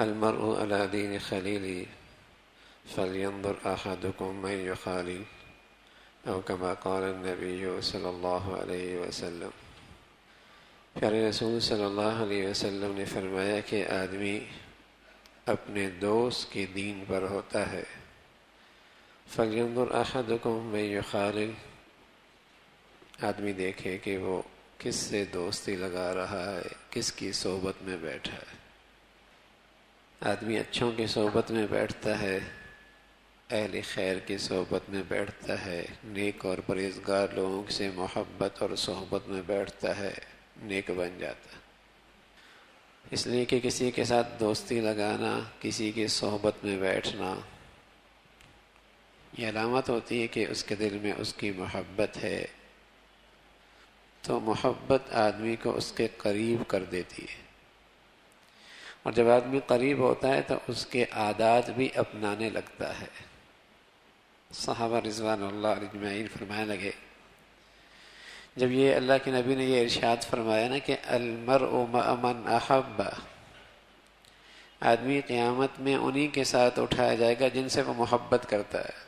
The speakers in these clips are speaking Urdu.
المرء على دين خليله فلينظر أحدكم من يخالل او كما قال النبي صلی اللہ علیہ وسلم۔ پیارے رسول صلی اللہ علیہ وسلم نے فرمایا کہ آدمی اپنے دوست کے دین پر ہوتا ہے۔ فَلْيَنْظُرْ أَحَدُكُمْ مَنْ يُخَالِلُ، آدمی دیکھے کہ وہ کس سے دوستی لگا رہا ہے، کس کی صحبت میں بیٹھا ہے۔ آدمی اچھوں کی صحبت میں بیٹھتا ہے، اہل خیر کی صحبت میں بیٹھتا ہے، نیک اور پرہیزگار لوگوں سے محبت اور صحبت میں بیٹھتا ہے، نیک بن جاتا ہے۔ اس لیے کہ کسی کے ساتھ دوستی لگانا، کسی کی صحبت میں بیٹھنا، یہ علامت ہوتی ہے کہ اس کے دل میں اس کی محبت ہے، تو محبت آدمی کو اس کے قریب کر دیتی ہے، اور جب آدمی قریب ہوتا ہے تو اس کے عادات بھی اپنانے لگتا ہے۔ صحابہ رضوان اللہ علیہ اجمعین فرمانے لگے، جب یہ اللہ کے نبی نے یہ ارشاد فرمایا نا کہ المرء مع من احب، آدمی قیامت میں انہی کے ساتھ اٹھایا جائے گا جن سے وہ محبت کرتا ہے۔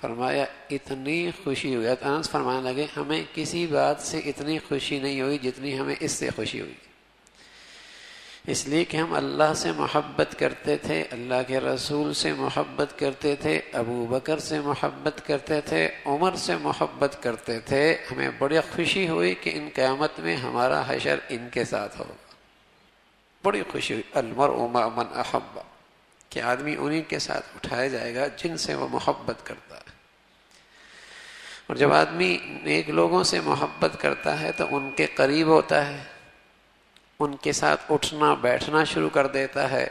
فرمایا اتنی خوشی ہوئی، انس فرمانے لگے ہمیں کسی بات سے اتنی خوشی نہیں ہوئی جتنی ہمیں اس سے خوشی ہوئی، اس لیے کہ ہم اللہ سے محبت کرتے تھے، اللہ کے رسول سے محبت کرتے تھے، ابو بکر سے محبت کرتے تھے، عمر سے محبت کرتے تھے۔ ہمیں بڑی خوشی ہوئی کہ ان قیامت میں ہمارا حشر ان کے ساتھ ہوگا، بڑی خوشی ہوئی۔ المرء مع من احب، کہ آدمی انہی کے ساتھ اٹھایا جائے گا جن سے وہ محبت کرتا ہے۔ اور جب آدمی نیک لوگوں سے محبت کرتا ہے تو ان کے قریب ہوتا ہے، ان کے ساتھ اٹھنا بیٹھنا شروع کر دیتا ہے،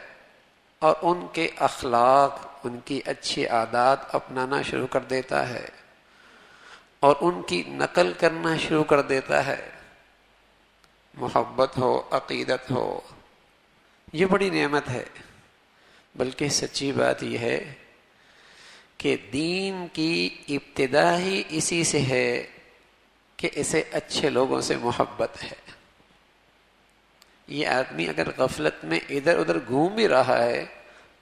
اور ان کے اخلاق، ان کی اچھی عادات اپنانا شروع کر دیتا ہے، اور ان کی نقل کرنا شروع کر دیتا ہے۔ محبت ہو، عقیدت ہو، یہ بڑی نعمت ہے۔ بلکہ سچی بات یہ ہے کہ دین کی ابتدا ہی اسی سے ہے کہ اسے اچھے لوگوں سے محبت ہے۔ یہ آدمی اگر غفلت میں ادھر ادھر گھوم بھی رہا ہے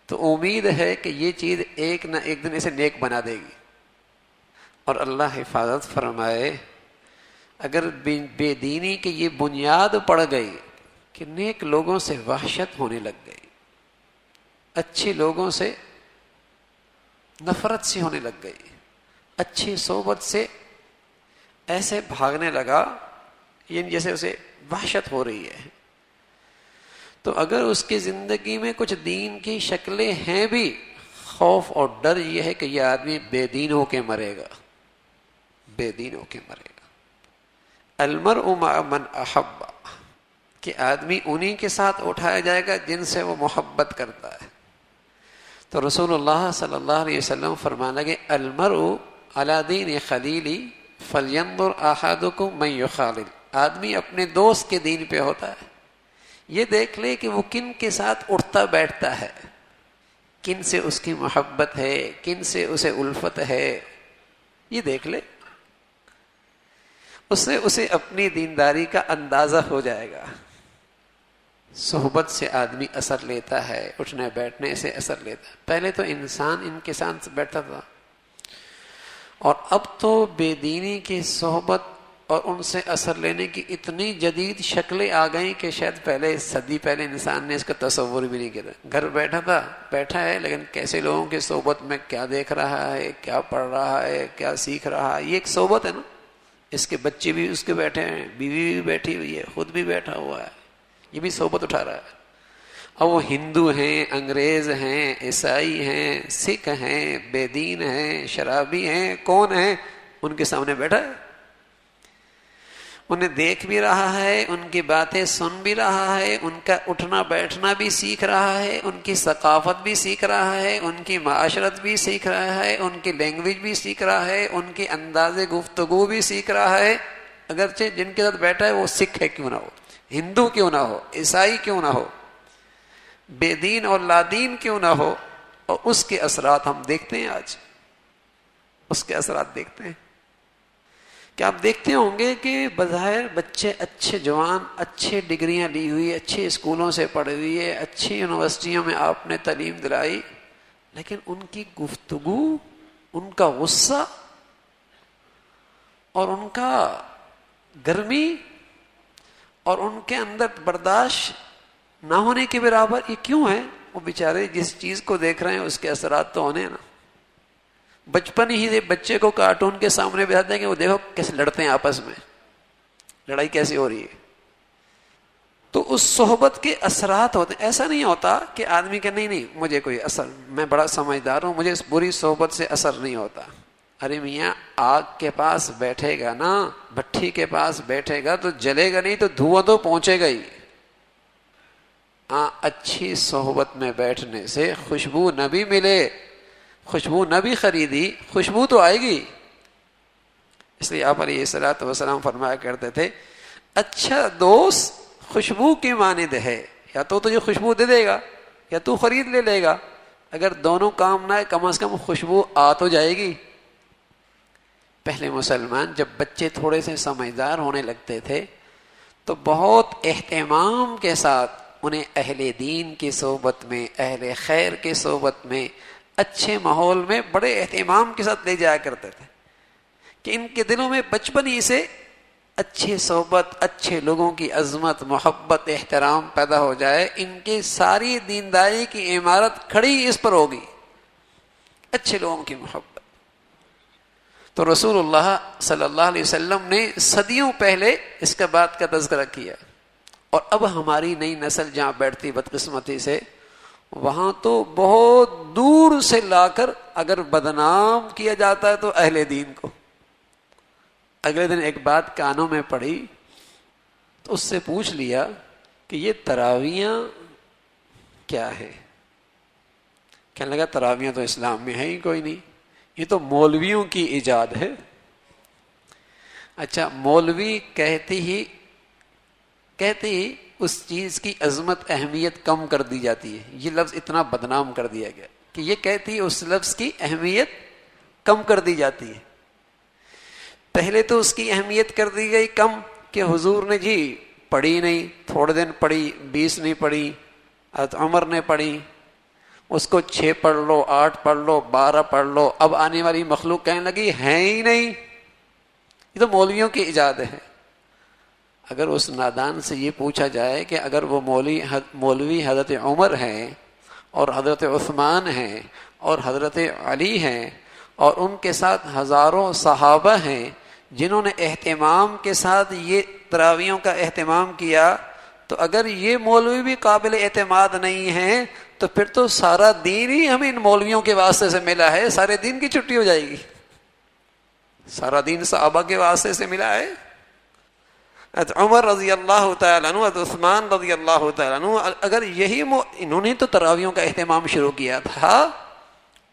تو امید ہے کہ یہ چیز ایک نہ ایک دن اسے نیک بنا دے گی، اور اللہ حفاظت فرمائے اگر بے دینی کی یہ بنیاد پڑ گئی کہ نیک لوگوں سے وحشت ہونے لگ گئی، اچھے لوگوں سے نفرت سی ہونے لگ گئی، اچھی صحبت سے ایسے بھاگنے لگا یعنی جیسے اسے وحشت ہو رہی ہے، تو اگر اس کی زندگی میں کچھ دین کی شکلیں ہیں بھی، خوف اور ڈر یہ ہے کہ یہ آدمی بے دین ہو کے مرے گا، بے دین ہو کے مرے گا۔ المرء مع من احب، کہ آدمی انہی کے ساتھ اٹھایا جائے گا جن سے وہ محبت کرتا ہے۔ تو رسول اللہ صلی اللہ علیہ وسلم فرمانے لگے المرء علی دین خلیلی فلینظر احدکم من یخالل، آدمی اپنے دوست کے دین پہ ہوتا ہے، یہ دیکھ لے کہ وہ کن کے ساتھ اٹھتا بیٹھتا ہے، کن سے اس کی محبت ہے، کن سے اسے الفت ہے، یہ دیکھ لے، اس سے اسے اپنی دینداری کا اندازہ ہو جائے گا۔ صحبت سے آدمی اثر لیتا ہے، اٹھنے بیٹھنے سے اثر لیتا ہے۔ پہلے تو انسان ان کے ساتھ بیٹھتا تھا، اور اب تو بے دینی کی صحبت اور ان سے اثر لینے کی اتنی جدید شکلیں آ گئیں کہ شاید پہلے صدی پہلے انسان نے اس کا تصور بھی نہیں کیا۔ گھر بیٹھا ہے لیکن کیسے لوگوں کی صحبت میں کیا دیکھ رہا ہے، کیا پڑھ رہا ہے، کیا سیکھ رہا ہے، یہ ایک صحبت ہے نا۔ اس کے بچے بھی اس کے بیٹھے ہیں، بیوی بھی بیٹھی ہوئی ہے، خود بھی بیٹھا ہوا ہے، یہ بھی صحبت اٹھا رہا ہے۔ اب وہ ہندو ہیں، انگریز ہیں، عیسائی ہیں، سکھ ہیں، بے دین ہیں، شرابی ہیں، کون ہیں، ان کے سامنے بیٹھا ہے، انہیں دیکھ بھی رہا ہے، ان کی باتیں سن بھی رہا ہے، ان کا اٹھنا بیٹھنا بھی سیکھ رہا ہے، ان کی ثقافت بھی سیکھ رہا ہے، ان کی معاشرت بھی سیکھ رہا ہے، ان کی لینگویج بھی سیکھ رہا ہے، ان کے انداز گفتگو بھی سیکھ رہا ہے، اگرچہ جن کے ساتھ بیٹھا ہے وہ سکھ ہے کیوں نہ ہو، ہندو کیوں نہ ہو، عیسائی کیوں نہ ہو، بے دین اور لادین کیوں نہ ہو، اور اس کے اثرات ہم دیکھتے ہیں، آج اس کے اثرات دیکھتے ہیں کہ آپ دیکھتے ہوں گے کہ بظاہر بچے اچھے جوان، اچھے ڈگریاں لی ہوئی، اچھے اسکولوں سے پڑھی ہوئی ہے، اچھی یونیورسٹیوں میں آپ نے تعلیم دلائی، لیکن ان کی گفتگو، ان کا غصہ اور ان کا گرمی اور ان کے اندر برداشت نہ ہونے کے برابر، یہ کیوں ہے؟ وہ بیچارے جس چیز کو دیکھ رہے ہیں اس کے اثرات تو ہونے نا۔ بچپن ہی سے بچے کو کارٹون کے سامنے بٹھاتے ہیں کہ وہ دیکھو کیسے لڑتے ہیں آپس میں، لڑائی کیسی ہو رہی ہے، تو اس صحبت کے اثرات ہوتے ہیں۔ ایسا نہیں ہوتا کہ آدمی کہ نہیں مجھے کوئی اثر، میں بڑا سمجھدار ہوں، مجھے اس بری صحبت سے اثر نہیں ہوتا۔ ارے میاں، آگ کے پاس بیٹھے گا نا، بھٹی کے پاس بیٹھے گا تو جلے گا نہیں تو دھواں تو پہنچے گا ہی۔ اچھی صحبت میں بیٹھنے سے خوشبو نہ بھی ملے، خوشبو نہ بھی خریدی، خوشبو تو آئے گی۔ اس لیے آپ علیہ الصلوۃ والسلام فرمایا کرتے تھے اچھا دوست خوشبو کی مانند ہے، یا تو تجھے خوشبو دے دے گا یا تو خرید لے گا، اگر دونوں کام نہ ہے کم از کم خوشبو آ تو جائے گی۔ پہلے مسلمان جب بچے تھوڑے سے سمجھدار ہونے لگتے تھے تو بہت اہتمام کے ساتھ انہیں اہل دین کی صحبت میں، اہل خیر کی صحبت میں، اچھے ماحول میں بڑے اہتمام کے ساتھ لے جایا کرتے تھے کہ ان کے دلوں میں بچپن ہی سے اچھی صحبت، اچھے لوگوں کی عظمت، محبت، احترام پیدا ہو جائے۔ ان کی ساری دینداری کی عمارت کھڑی اس پر ہوگی، اچھے لوگوں کی محبت۔ تو رسول اللہ صلی اللہ علیہ وسلم نے صدیوں پہلے اس کا بات کا تذکرہ کیا، اور اب ہماری نئی نسل جہاں بیٹھتی بدقسمتی سے، وہاں تو بہت دور سے لا کر اگر بدنام کیا جاتا ہے تو اہل دین کو۔ اگلے دن ایک بات کانوں میں پڑی تو اس سے پوچھ لیا کہ یہ تراویاں کیا ہے؟ کہنے لگا تراویاں تو اسلام میں ہے ہی کوئی نہیں، یہ تو مولویوں کی ایجاد ہے۔ اچھا، مولوی کہتے ہی اس چیز کی عظمت، اہمیت کم کر دی جاتی ہے۔ یہ لفظ اتنا بدنام کر دیا گیا کہ یہ کہتی ہے اس لفظ کی اہمیت کم کر دی جاتی ہے۔ پہلے تو اس کی اہمیت کر دی گئی کم کہ حضور نے جی پڑھی نہیں، تھوڑے دن پڑھی، 20 نہیں پڑھی، حضرت عمر نے پڑھی، اس کو 6 پڑھ لو، 8 پڑھ لو، 12 پڑھ لو۔ اب آنے والی مخلوق کہنے لگی ہے ہی نہیں، یہ تو مولویوں کی ایجاد ہے۔ اگر اس نادان سے یہ پوچھا جائے کہ اگر وہ مولوی حضرت عمر ہیں اور حضرت عثمان ہیں اور حضرت علی ہیں اور ان کے ساتھ ہزاروں صحابہ ہیں جنہوں نے اہتمام کے ساتھ یہ تراویحوں کا اہتمام کیا، تو اگر یہ مولوی بھی قابل اعتماد نہیں ہیں تو پھر تو سارا دین ہی ہمیں ان مولویوں کے واسطے سے ملا ہے، سارے دین کی چھٹی ہو جائے گی۔ سارا دین صحابہ کے واسطے سے ملا ہے۔ عمر رضی اللہ تعالیٰ عنہ، عثمان رضی اللہ تعالیٰ عنہ، اگر یہی انہوں نے تو تراویحوں کا اہتمام شروع کیا تھا۔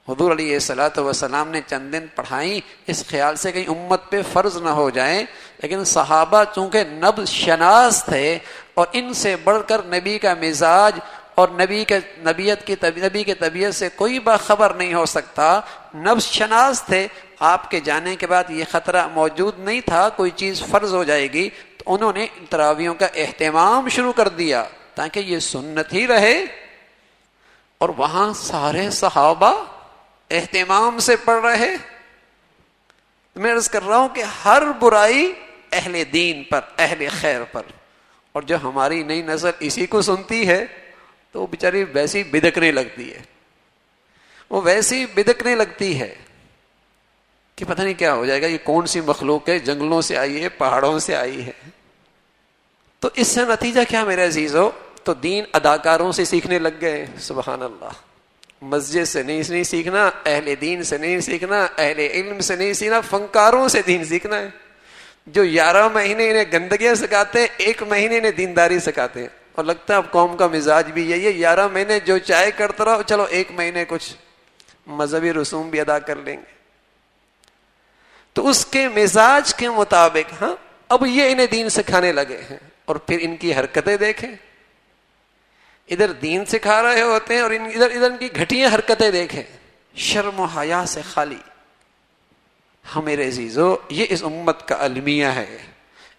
حضور علیہ الصلوۃ والسلام نے چند دن پڑھائی اس خیال سے کہیں امت پہ فرض نہ ہو جائیں، لیکن صحابہ چونکہ نبض شناس تھے اور ان سے بڑھ کر نبی کا مزاج اور نبی کی طبیعت سے کوئی باخبر نہیں ہو سکتا، نبض شناس تھے۔ آپ کے جانے کے بعد یہ خطرہ موجود نہیں تھا کوئی چیز فرض ہو جائے گی، تو انہوں نے تراویحوں کا اہتمام شروع کر دیا تاکہ یہ سنت ہی رہے۔ اور وہاں سارے صحابہ اہتمام سے پڑھ رہے۔ میں عرض کر رہا ہوں کہ ہر برائی اہل دین پر، اہل خیر پر، اور جو ہماری نئی نسل اسی کو سنتی ہے تو وہ بیچاری ویسی بدکنے لگتی ہے، وہ ویسی بدکنے لگتی ہے کہ پتہ نہیں کیا ہو جائے گا، یہ کون سی مخلوق ہے، جنگلوں سے آئی ہے، پہاڑوں سے آئی ہے۔ تو اس سے نتیجہ کیا میرے عزیزو؟ تو دین اداکاروں سے سیکھنے لگ گئے۔ سبحان اللہ، مسجد سے نہیں سیکھنا، اہل دین سے نہیں سیکھنا، اہل علم سے نہیں سیکھنا، فنکاروں سے دین سیکھنا ہے، جو 11 مہینے انہیں گندگیاں سکھاتے ہیں، 1 مہینے انہیں دینداری سکھاتے ہیں۔ اور لگتا ہے اب قوم کا مزاج بھی یہی ہے، 11 مہینے جو چاہے کرتا رہو، چلو 1 مہینے کچھ مذہبی رسوم بھی ادا کر لیں گے۔ تو اس کے مزاج کے مطابق ہاں اب یہ انہیں دین سکھانے لگے ہیں، اور پھر ان کی حرکتیں دیکھیں، ادھر دین سکھا رہے ہوتے ہیں اور ادھر ان کی گھٹیا حرکتیں دیکھیں، شرم و حیا سے خالی۔ ہاں میرے عزیزو، یہ اس امت کا المیہ ہے.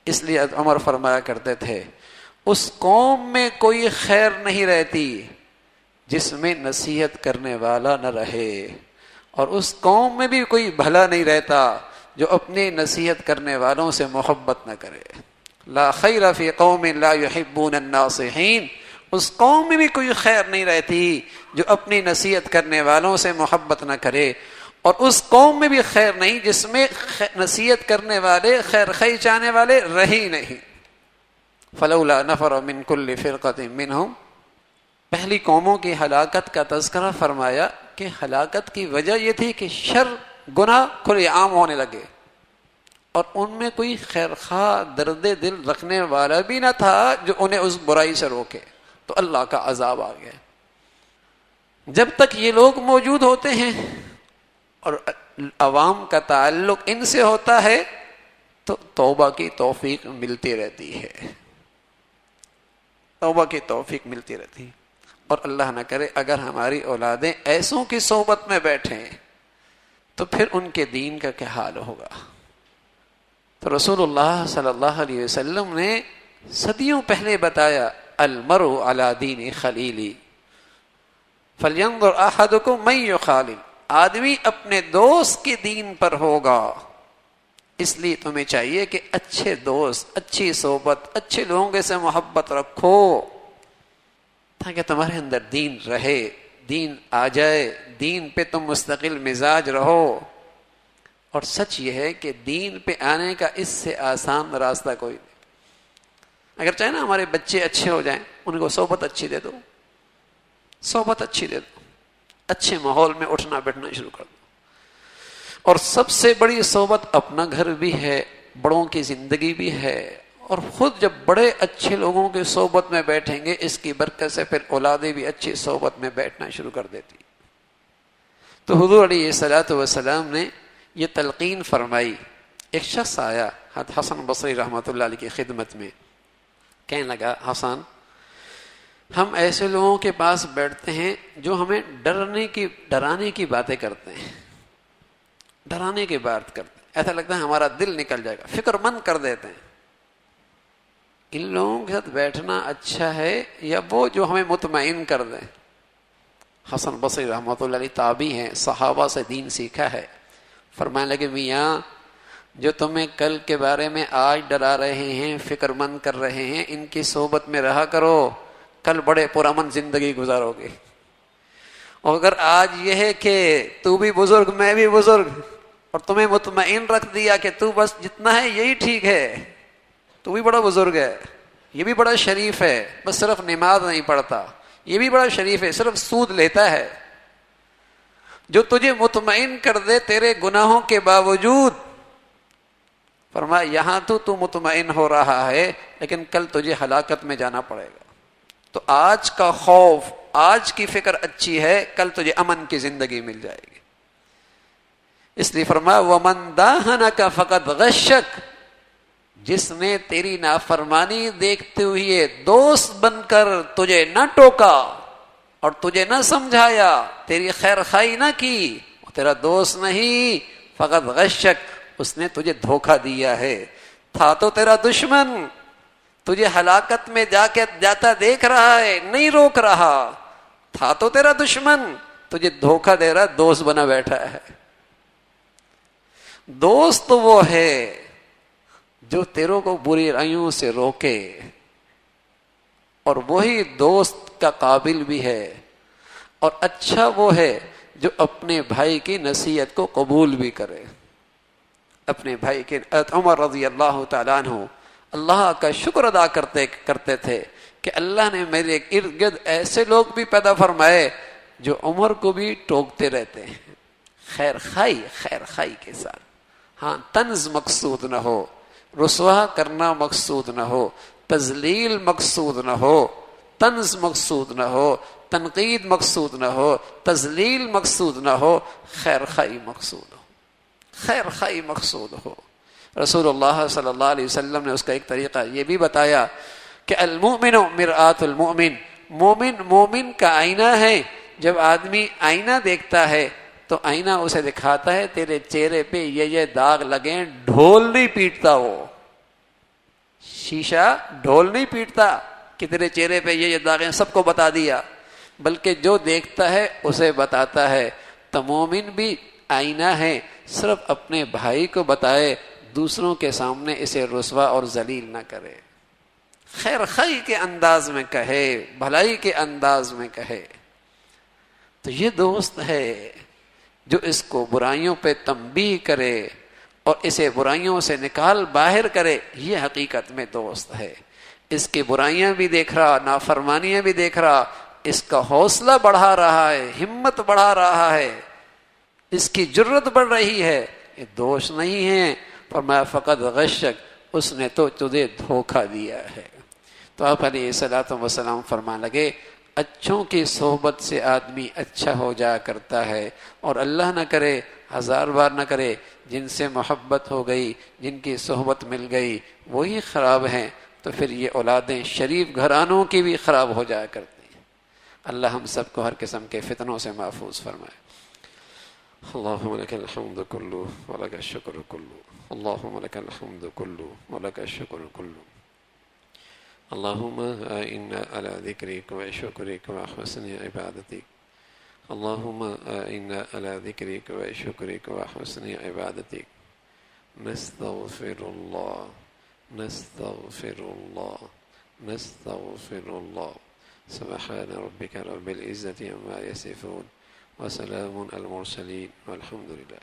اس لیے عمر فرمایا کرتے تھے اس قوم میں کوئی خیر نہیں رہتی جس میں نصیحت کرنے والا نہ رہے، اور اس قوم میں بھی کوئی بھلا نہیں رہتا جو اپنے نصیحت کرنے والوں سے محبت نہ کرے. لا خیر فی قوم لا یحبون الناصحین، اس قوم میں بھی کوئی خیر نہیں رہتی جو اپنی نصیحت کرنے والوں سے محبت نہ کرے، اور اس قوم میں بھی خیر نہیں جس میں نصیحت کرنے والے، خیر خواہی چاہنے والے رہی نہیں. فلولا نفر من کل فرقۃ منہم، پہلی قوموں کی ہلاکت کا تذکرہ فرمایا کہ ہلاکت کی وجہ یہ تھی کہ شر، گناہ کھلے عام ہونے لگے، اور ان میں کوئی خیر خواہ درد دل رکھنے والا بھی نہ تھا جو انہیں اس برائی سے روکے، تو اللہ کا عذاب آ گیا. جب تک یہ لوگ موجود ہوتے ہیں اور عوام کا تعلق ان سے ہوتا ہے تو توبہ کی توفیق ملتی رہتی ہے، توبہ کی توفیق ملتی رہتی ہے. اور اللہ نہ کرے اگر ہماری اولادیں ایسوں کی صحبت میں بیٹھیں تو پھر ان کے دین کا کیا حال ہوگا. تو رسول اللہ صلی اللہ علیہ وسلم نے صدیوں پہلے بتایا المرء علی دین خلیلی فلینظر احدکم من یخالل، آدمی اپنے دوست کے دین پر ہوگا. اس لیے تمہیں چاہیے کہ اچھے دوست، اچھی صحبت، اچھے لوگوں سے محبت رکھو تاکہ تمہارے اندر دین رہے، دین آ جائے، دین پہ تم مستقل مزاج رہو. اور سچ یہ ہے کہ دین پہ آنے کا اس سے آسان راستہ کوئی نہیں. اگر چاہے نا ہمارے بچے اچھے ہو جائیں، ان کو صحبت اچھی دے دو، صحبت اچھی دے دو، اچھے ماحول میں اٹھنا بیٹھنا شروع کر دو. اور سب سے بڑی صحبت اپنا گھر بھی ہے، بڑوں کی زندگی بھی ہے، اور خود جب بڑے اچھے لوگوں کی صحبت میں بیٹھیں گے اس کی برکت سے پھر اولادیں بھی اچھی صحبت میں بیٹھنا شروع کر دیتی. تو حضور علیہ الصلوۃ والسلام نے یہ تلقین فرمائی. ایک شخص آیا حسن بصری رحمۃ اللہ علیہ کی خدمت میں، کہنے لگا حسن، ہم ایسے لوگوں کے پاس بیٹھتے ہیں جو ہمیں ڈرانے کی باتیں کرتے ہیں، ڈرانے کی بات کرتے ہیں، ایسا لگتا ہے ہمارا دل نکل جائے گا، فکر مند کر دیتے ہیں. ان لوگوں کے ساتھ بیٹھنا اچھا ہے یا وہ جو ہمیں مطمئن کر دیں؟ حسن بصری رحمۃ اللہ علیہ تابعی ہیں، صحابہ سے دین سیکھا ہے. فرمانے لگے میاں جو تمہیں کل کے بارے میں آج ڈرا رہے ہیں، فکر مند کر رہے ہیں، ان کی صحبت میں رہا کرو، کل بڑے پرامن زندگی گزارو گے. اور اگر آج یہ ہے کہ تو بھی بزرگ میں بھی بزرگ، اور تمہیں مطمئن رکھ دیا کہ تو بس جتنا ہے یہی ٹھیک ہے، تو بھی بڑا بزرگ ہے، یہ بھی بڑا شریف ہے، بس صرف نماز نہیں پڑھتا، یہ بھی بڑا شریف ہے، صرف سود لیتا ہے، جو تجھے مطمئن کر دے تیرے گناہوں کے باوجود. فرمایا یہاں تو مطمئن ہو رہا ہے لیکن کل تجھے ہلاکت میں جانا پڑے گا. تو آج کا خوف، آج کی فکر اچھی ہے، کل تجھے امن کی زندگی مل جائے گی. اس لیے فرمایا وَمَن دَاهَنَكَ فَقَدْ غَشَّكَ، جس نے تیری نافرمانی دیکھتے ہوئے دوست بن کر تجھے نہ ٹوکا اور تجھے نہ سمجھایا، تیری خیر خواہی نہ کی، وہ تیرا دوست نہیں، فقط غشک، اس نے تجھے دھوکہ دیا ہے. تھا تو تیرا دشمن، تجھے ہلاکت میں جاتا دیکھ رہا ہے، نہیں روک رہا. تھا تو تیرا دشمن، تجھے دھوکہ دے رہا، دوست بنا بیٹھا ہے. دوست وہ ہے جو تیروں کو بری رائیوں سے روکے، اور وہی دوست کا قابل بھی ہے، اور اچھا وہ ہے جو اپنے بھائی کی نصیحت کو قبول بھی کرے. اپنے بھائی کے عمر رضی اللہ تعالیٰ عنہ اللہ کا شکر ادا کرتے تھے کہ اللہ نے میرے ارد گرد ایسے لوگ بھی پیدا فرمائے جو عمر کو بھی ٹوکتے رہتے ہیں، خیر خائی کے ساتھ. ہاں طنز مقصود نہ ہو، رسوا کرنا مقصود نہ ہو، تذلیل مقصود نہ ہو، طنز مقصود نہ ہو، تنقید مقصود نہ ہو، تذلیل مقصود نہ ہو، خیر خائی مقصود ہو، خیر خائی مقصود ہو. رسول اللہ صلی اللہ علیہ وسلم نے اس کا ایک طریقہ یہ بھی بتایا کہ المؤمن مرآت المؤمن، مومن مومن کا آئینہ ہے. جب آدمی آئینہ دیکھتا ہے تو آئینہ اسے دکھاتا ہے تیرے چہرے پہ یہ داغ لگے، ڈھول نہیں پیٹتا، وہ شیشہ ڈھول نہیں پیٹتا کہ تیرے چہرے پہ یہ داغ ہیں سب کو بتا دیا، بلکہ جو دیکھتا ہے اسے بتاتا ہے۔ تو مومن بھی آئینہ ہے، صرف اپنے بھائی کو بتائے، دوسروں کے سامنے اسے رسوا اور ذلیل نہ کرے، خیر خواہی کے انداز میں کہے، بھلائی کے انداز میں کہے۔ تو یہ دوست ہے جو اس کو برائیوں پہ تنبیہ کرے اور اسے برائیوں سے نکال باہر کرے، یہ حقیقت میں دوست ہے۔ اس کی برائیاں بھی دیکھ رہا، نافرمانیاں بھی دیکھ رہا، اس کا حوصلہ بڑھا رہا ہے، ہمت بڑھا رہا ہے، اس کی جرت بڑھ رہی ہے، یہ دوست نہیں ہے۔ فرمایا فقط غشک، اس نے تو تجھے دھوکہ دیا ہے۔ تو آپ علیہ الصلوۃ والسلام فرمانے لگے اچھوں کی صحبت سے آدمی اچھا ہو جایا کرتا ہے، اور اللہ نہ کرے، ہزار بار نہ کرے، جن سے محبت ہو گئی، جن کی صحبت مل گئی وہی خراب ہیں، تو پھر یہ اولادیں شریف گھرانوں کی بھی خراب ہو جایا کرتی ہیں۔ اللہ ہم سب کو ہر قسم کے فتنوں سے محفوظ فرمائے۔ اللہم لک الحمد کلہ ولک الشکر کلہ، اللہم لک الحمد کلہ ولک الشکر کلہ، اللہم اعنا علی ذکرک و شکرک و حسن عبادتک، اللہم اعنا علی ذکرک و شکرک و حسن عبادتک، نستغفر اللہ نستغفر اللہ نستغفر اللہ، سبحان ربک رب العزة عما یصفون وسلام علی المرسلین والحمد للہ